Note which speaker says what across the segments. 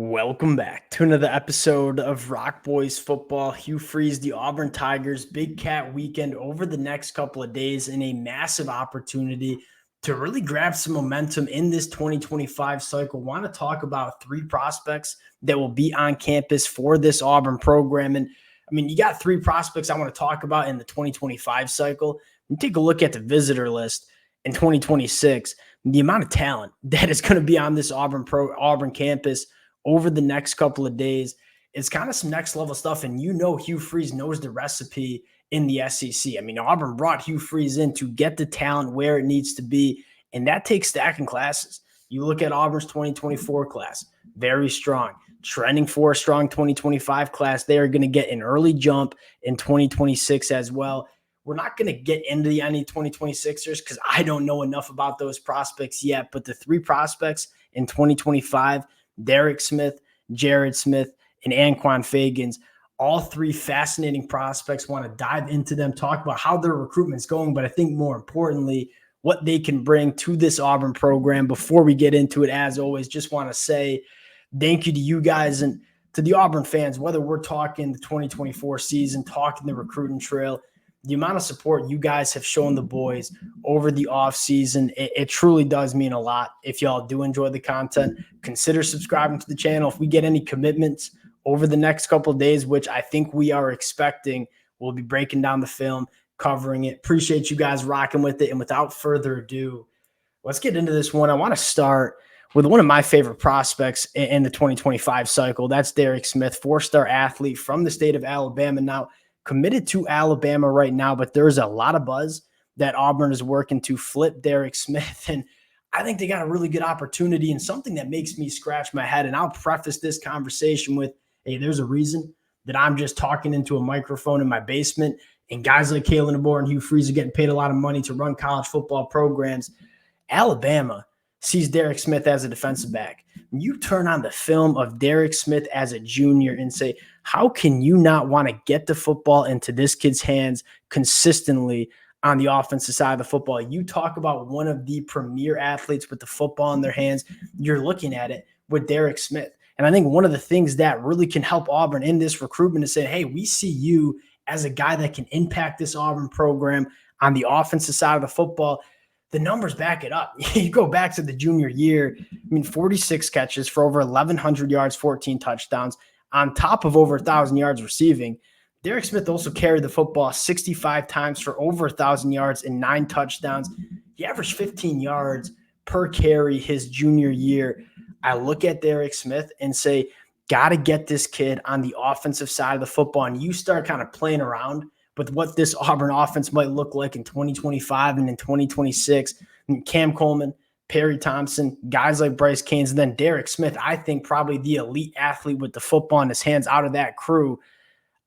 Speaker 1: Welcome back to another episode of Rock Boys Football. Hugh Freeze, the Auburn Tigers, Big Cat weekend over the next couple of days, and a massive opportunity to really grab some momentum in this 2025 cycle. Want to talk about three prospects that will be on campus for this Auburn program. And I mean, you got three prospects I want to talk about in the 2025 cycle. You take a look at the visitor list in 2026, the amount of talent that is going to be on this Auburn campus over the next couple of days. It's kind of some next level stuff. And Hugh Freeze knows the recipe in the SEC. I mean, Auburn brought Hugh Freeze in to get the talent where it needs to be. And that takes stacking classes. You look at Auburn's 2024 class, very strong, trending for a strong 2025 class. They are going to get an early jump in 2026 as well. We're not going to get into any 2026ers because I don't know enough about those prospects yet. But the three prospects in 2025, Derrick Smith, Jared Smith, and Anquan Fagans, all three fascinating prospects. Want to dive into them, talk about how their recruitment's going, but I think more importantly, what they can bring to this Auburn program. Before we get into it, as always, just want to say thank you to you guys and to the Auburn fans, whether we're talking the 2024 season, talking the recruiting trail, the amount of support you guys have shown the boys over the offseason, it truly does mean a lot. If y'all do enjoy the content, consider subscribing to the channel. If we get any commitments over the next couple of days, which I think we are expecting, we'll be breaking down the film, covering it. Appreciate you guys rocking with it. And without further ado, let's get into this one. I want to start with one of my favorite prospects in the 2025 cycle. That's Derrick Smith, four-star athlete from the state of Alabama. Now, committed to Alabama right now, but there's a lot of buzz that Auburn is working to flip Derrick Smith. And I think they got a really good opportunity and something that makes me scratch my head. And I'll preface this conversation with, hey, there's a reason that I'm just talking into a microphone in my basement, and guys like Kalen DeBoer and Hugh Freeze are getting paid a lot of money to run college football programs. Alabama sees Derrick Smith as a defensive back. You turn on the film of Derrick Smith as a junior and say, how can you not want to get the football into this kid's hands consistently on the offensive side of the football? You talk about one of the premier athletes with the football in their hands. You're looking at it with Derrick Smith. And I think one of the things that really can help Auburn in this recruitment is say, hey, we see you as a guy that can impact this Auburn program on the offensive side of the football. The numbers back it up. You go back to the junior year, 46 catches for over 1,100 yards, 14 touchdowns, on top of over 1,000 yards receiving. Derrick Smith also carried the football 65 times for over 1,000 yards and 9 touchdowns. He averaged 15 yards per carry his junior year. I look at Derrick Smith and say, got to get this kid on the offensive side of the football. And you start kind of playing around with what this Auburn offense might look like in 2025 and in 2026. And Cam Coleman, Perry Thompson, guys like Bryce Caines, and then Derrick Smith, I think probably the elite athlete with the football in his hands out of that crew.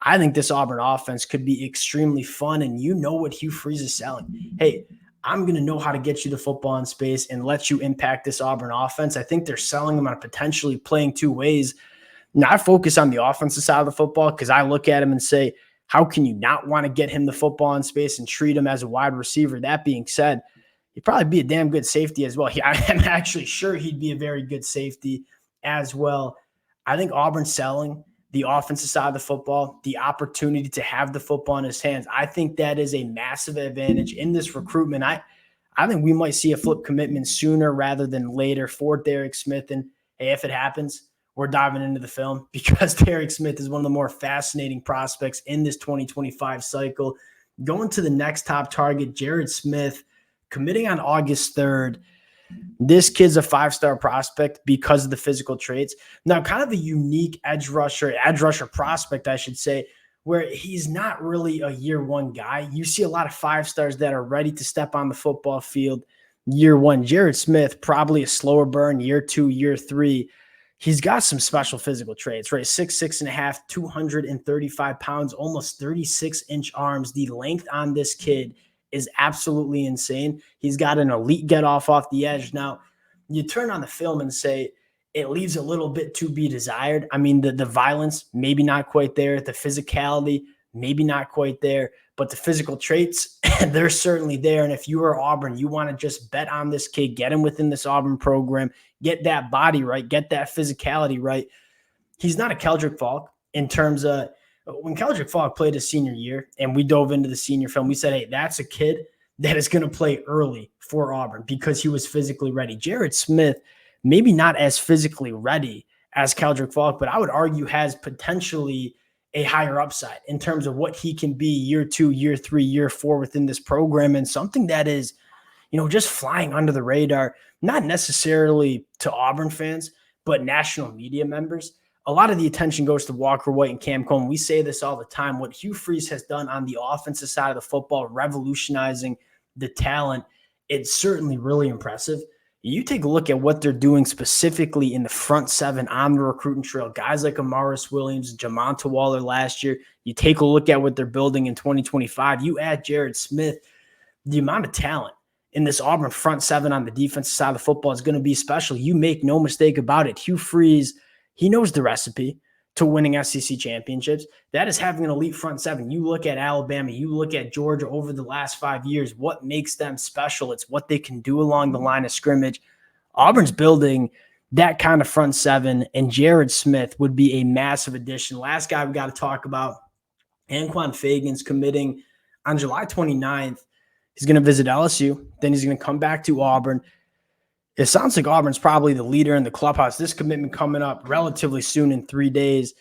Speaker 1: I think this Auburn offense could be extremely fun, and you know what Hugh Freeze is selling. Hey, I'm going to know how to get you the football in space and let you impact this Auburn offense. I think they're selling them on potentially playing two ways. Now, I focus on the offensive side of the football because I look at him and say, how can you not want to get him the football in space and treat him as a wide receiver? That being said, he'd probably be a damn good safety as well. I'm actually sure he'd be a very good safety as well. I think Auburn's selling the offensive side of the football, the opportunity to have the football in his hands. I think that is a massive advantage in this recruitment. I think we might see a flip commitment sooner rather than later for Derrick Smith. And hey, if it happens, we're diving into the film because Derrick Smith is one of the more fascinating prospects in this 2025 cycle. Going to the next top target, Jared Smith, committing on August 3rd. This kid's a 5-star prospect because of the physical traits. Now, kind of a unique edge rusher prospect, I should say, where he's not really a year one guy. You see a lot of 5-stars that are ready to step on the football field year one. Jared Smith, probably a slower burn, year 2, year 3. He's got some special physical traits, right? 6'6.5", 235 pounds, almost 36-inch arms. The length on this kid is absolutely insane. He's got an elite get off the edge. Now, you turn on the film and say it leaves a little bit to be desired. I mean, the violence, maybe not quite there. The physicality, maybe not quite there. but the physical traits, they're certainly there. And if you are Auburn, you want to just bet on this kid, get him within this Auburn program, get that body right, get that physicality right. He's not a Keldrick Falk in terms of when Keldrick Falk played his senior year and we dove into the senior film, we said, hey, that's a kid that is going to play early for Auburn because he was physically ready. Derrick Smith, maybe not as physically ready as Keldrick Falk, but I would argue has potentially a higher upside in terms of what he can be year 2, year 3, year 4 within this program, and something that is, just flying under the radar, not necessarily to Auburn fans, but national media members. A lot of the attention goes to Walker White and Cam Coleman. We say this all the time. What Hugh Freeze has done on the offensive side of the football, revolutionizing the talent, it's certainly really impressive. You take a look at what they're doing specifically in the front seven on the recruiting trail. Guys like Amaris Williams, Jamonta Waller last year. You take a look at what they're building in 2025. You add Jared Smith, the amount of talent in this Auburn front seven on the defensive side of the football is going to be special. You make no mistake about it. Hugh Freeze, he knows the recipe to winning SEC championships. That is having an elite front seven. You look at Alabama, you look at Georgia over the last 5 years, what makes them special? It's what they can do along the line of scrimmage. Auburn's building that kind of front seven, and Jared Smith would be a massive addition. Last guy we got to talk about, Anquan Fagan's committing on July 29th. He's going to visit LSU. Then he's going to come back to Auburn. It sounds like Auburn's probably the leader in the clubhouse. This commitment coming up relatively soon in 3 days.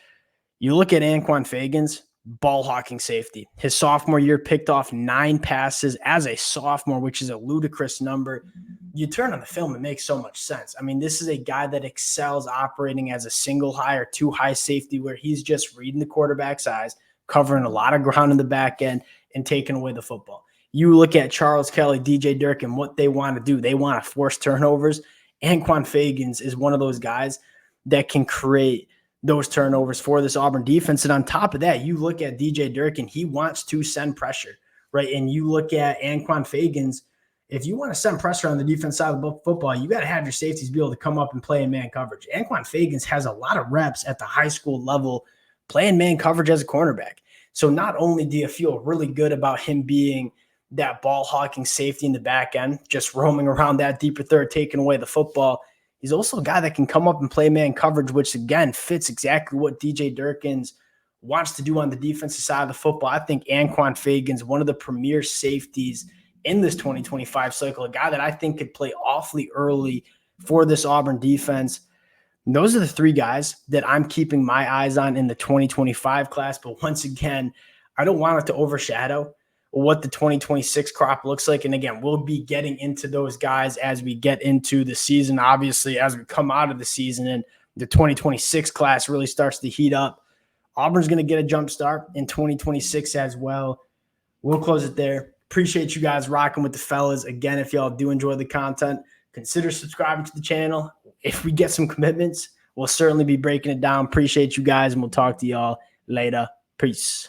Speaker 1: You look at Anquan Fagan's ball hawking safety. His sophomore year picked off 9 passes as a sophomore, which is a ludicrous number. You turn on the film, it makes so much sense. I mean, this is a guy that excels operating as a single high or 2 high safety where he's just reading the quarterback's eyes, covering a lot of ground in the back end, and taking away the football. You look at Charles Kelly, DJ Dirk, and what they want to do. They want to force turnovers. Anquan Fagan's is one of those guys that can create those turnovers for this Auburn defense. And on top of that, you look at DJ Dirk, and he wants to send pressure, right? And you look at Anquan Fagan's. If you want to send pressure on the defense side of the football, you got to have your safeties be able to come up and play in man coverage. Anquan Fagan's has a lot of reps at the high school level playing man coverage as a cornerback. So not only do you feel really good about him being that ball hawking safety in the back end, just roaming around that deeper third, taking away the football, he's also a guy that can come up and play man coverage, which again fits exactly what DJ Durkins wants to do on the defensive side of the football. I think Anquan Fagan's one of the premier safeties in this 2025 cycle, a guy that I think could play awfully early for this Auburn defense. And those are the 3 guys that I'm keeping my eyes on in the 2025 class. But once again, I don't want it to overshadow what the 2026 crop looks like. And again, we'll be getting into those guys as we get into the season. Obviously, as we come out of the season and the 2026 class really starts to heat up, Auburn's going to get a jump start in 2026 as well. We'll close it there. Appreciate you guys rocking with the fellas. Again, if y'all do enjoy the content, consider subscribing to the channel. If we get some commitments, we'll certainly be breaking it down. Appreciate you guys, and we'll talk to y'all later. Peace.